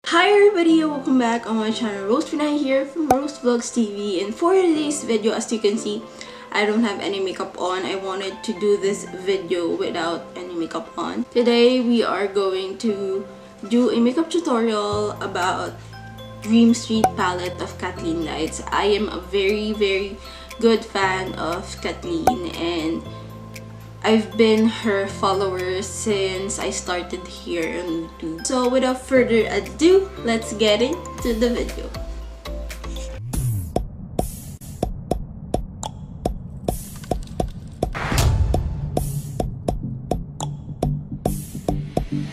Hi everybody, welcome back on my channel. Pinay here from Rose Vlogs TV, and for today's video, as you can see, I don't have any makeup on. I wanted to do this video without any makeup on. Today we are going to do a makeup tutorial about Dream Street palette of KATHLEENLIGHTS. I am a very good fan of Kathleen, and I've been her follower since I started here on YouTube. So without further ado, let's get into the video.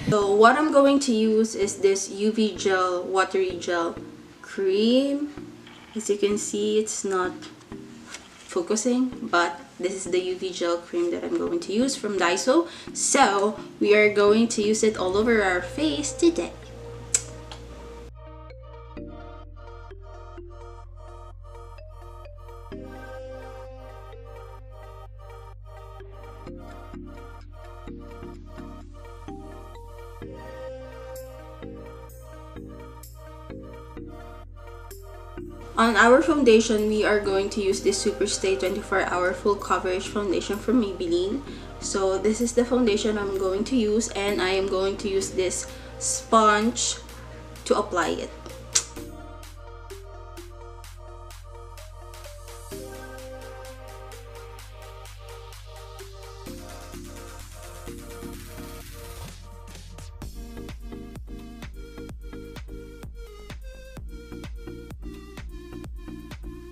So what I'm going to use is this UV gel, watery gel cream. As you can see, it's not focusing, but this is the UV gel cream that I'm going to use from Daiso. So we are going to use it all over our face today. On our foundation, we are going to use this Superstay 24-hour full coverage foundation from Maybelline. So this is the foundation I'm going to use, and I am going to use this sponge to apply it.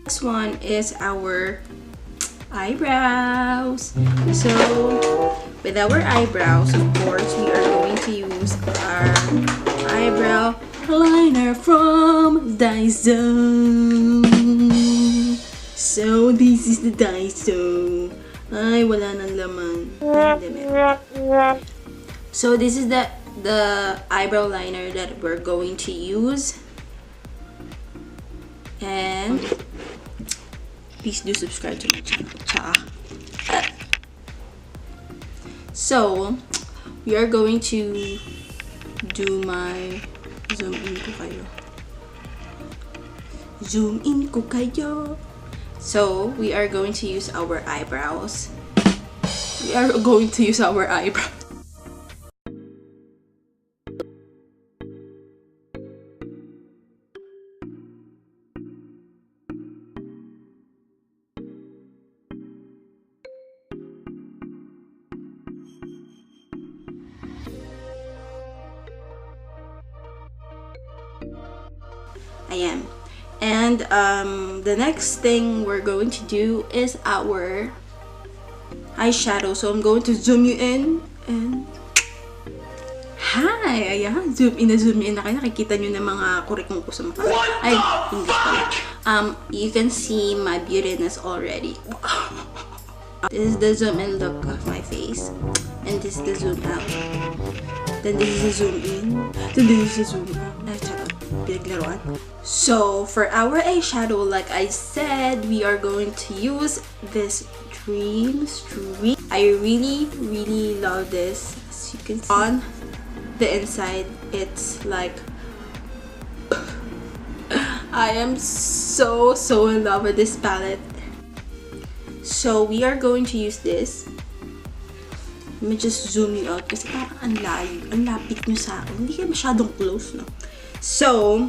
Next one is our eyebrows. So with our eyebrows, of course, we are going to use our eyebrow liner from Daiso. So this is the Daiso. Ay, wala nang laman. So this is the eyebrow liner that we're going to use. And please do subscribe to my channel. So we are going to do my zoom in ko kayo. Zoom in ko kayo. So we are going to use our eyebrows. We are going to use our eyebrows. Ayan. And the next thing we're going to do is our eyeshadow. So I'm going to zoom you in and hi! Ayan, zoom in na kayo. Nakikita nyo na mga kurikong ko sa mukha. Ay, English pala. You can see my beautiness already. This is the zoom in look of my face. And this is the zoom out. Then this is the zoom in. Then this is the zoom out. So for our eyeshadow, like I said, we are going to use this Dream Street. I really love this. As you can see on the inside, it's like I am so in love with this palette. So we are going to use this. Let me just zoom you out kasi parang ang layo, ang lapit nyo sa akin. Hindi kayo masyadong close, no? So,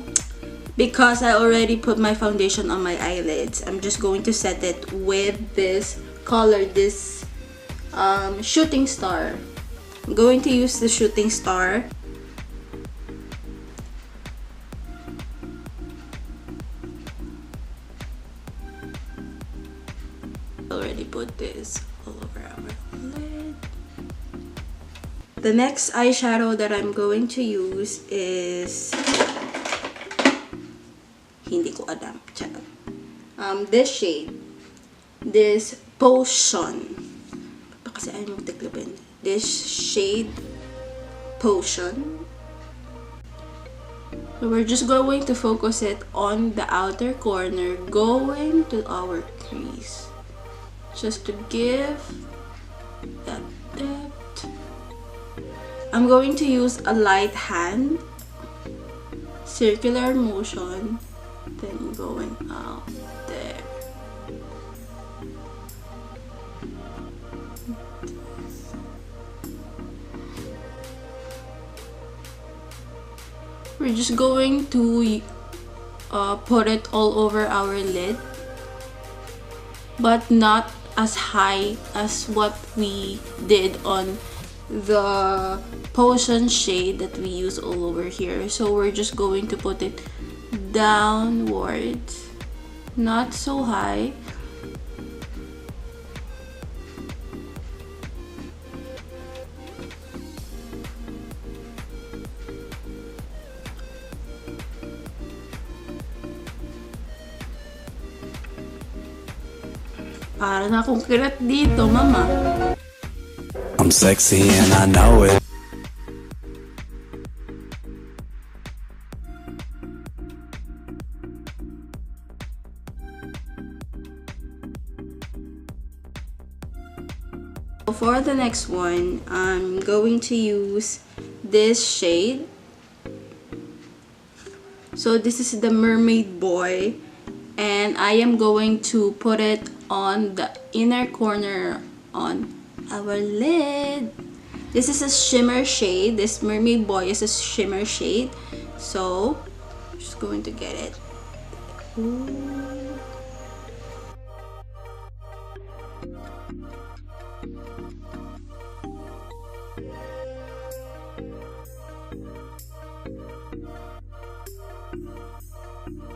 because I already put my foundation on my eyelids, I'm just going to set it with this color, this shooting star. I'm going to use the shooting star. Already put this all over our lid. The next eyeshadow that I'm going to use is hindi ko alam. This shade, this Potion. Kasi ayaw magtaglabin. This shade Potion. So we're just going to focus it on the outer corner, going to our crease, just to give that depth. I'm going to use a light hand circular motion, then going out there. We're just going to put it all over our lid, but not as high as what we did on the potion shade that we use all over here. So we're just going to put it downwards, not so high. Para na akong kirat dito, mama. I'm sexy and I know it. For the next one, I'm going to use this shade. So this is the Mermaid Boy, and I am going to put it on the inner corner on our lid. This is a shimmer shade. This Mermaid Boy is a shimmer shade. So I'm just going to get it. Ooh.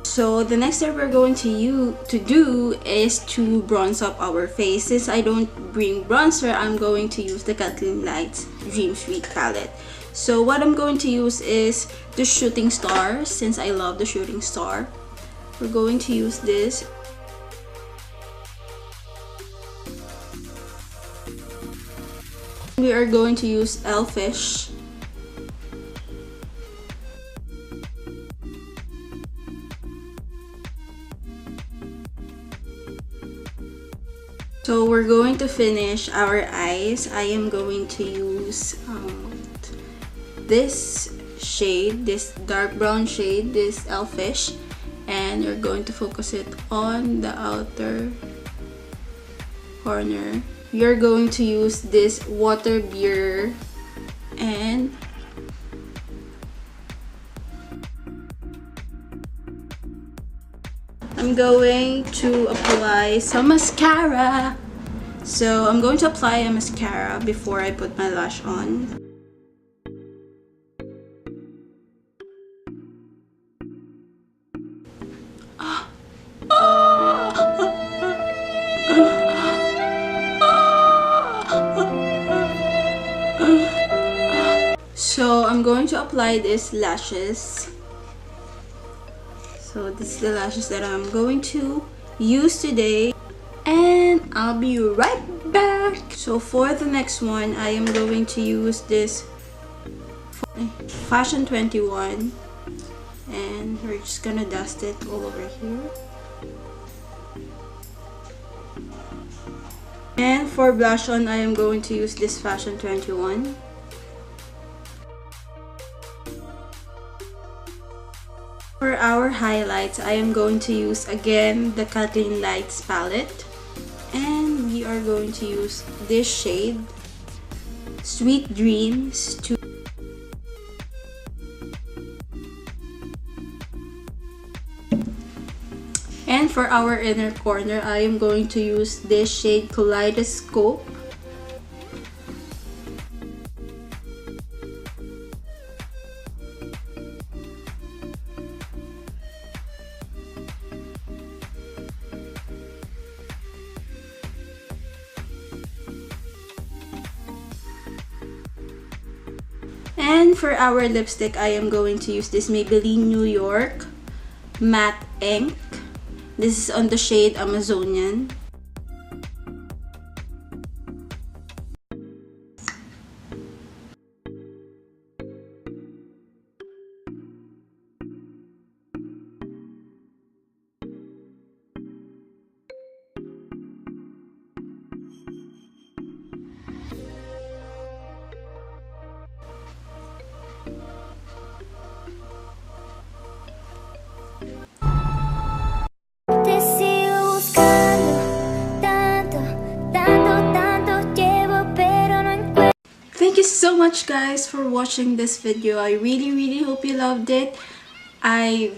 So the next step we're going to do is to bronze up our face. Since I don't bring bronzer, I'm going to use the Kathleen Lights Dream Sweet palette. So what I'm going to use is the Shooting Star, since I love the Shooting Star. We're going to use this. We are going to use Elfish. So we're going to finish our eyes. I am going to use this shade, this dark brown shade, this Elfish, and we're going to focus it on the outer corner. You're going to use this Water Beer, and I'm going to apply some mascara. So I'm going to apply a mascara before I put my lash on. So I'm going to apply these lashes. So this is the lashes that I'm going to use today, and I'll be right back. So for the next one, I am going to use this Fashion 21, and we're just gonna dust it all over here. And for blush on, I am going to use this Fashion 21. For our highlights, I am going to use again the Kathleen Lights palette, and we are going to use this shade, Sweet Dreams. And for our inner corner, I am going to use this shade, Kaleidoscope. And for our lipstick, I am going to use this Maybelline New York Matte Ink. This is on the shade Amazonian. Thank you so much guys for watching this video. I really hope you loved it. I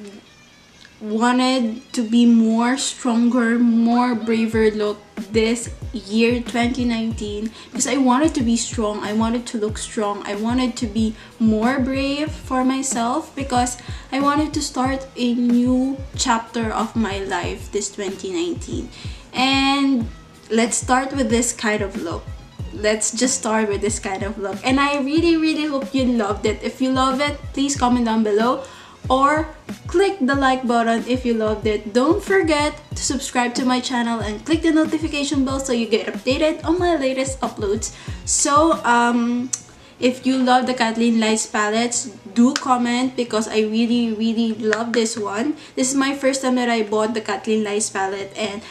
wanted to be more stronger, more braver look this year 2019 because I wanted to be strong, I wanted to look strong, I wanted to be more brave for myself because I wanted to start a new chapter of my life this 2019. And let's start with this kind of look. Let's just start with this kind of look, and I really hope you loved it. If you love it, please comment down below or click the like button if you loved it. Don't forget to subscribe to my channel and click the notification bell so you get updated on my latest uploads. So if you love the Kathleen Lights palettes, do comment because I really love this one. This is my first time that I bought the Kathleen Lights palette, and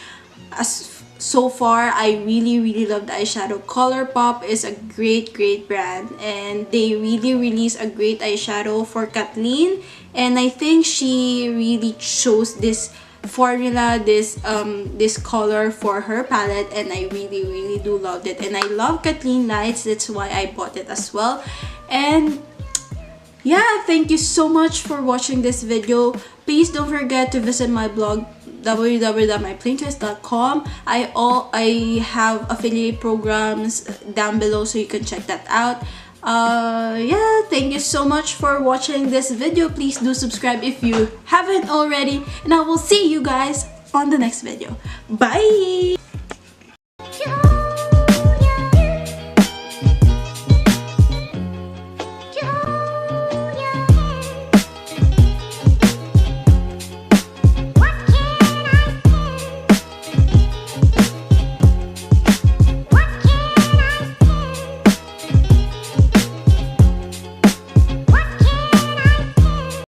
so far I really love the eyeshadow. Colourpop is a great brand, and they really release a great eyeshadow for Kathleen, and I think she really chose this formula, this color for her palette, and I really do love it. And I love Kathleen Lights, that's why I bought it as well. And yeah, thank you so much for watching this video. Please don't forget to visit my blog www.myplaintwist.com. I have affiliate programs down below, so you can check that out. Yeah, thank you so much for watching this video. Please do subscribe if you haven't already, and I will see you guys on the next video. Bye.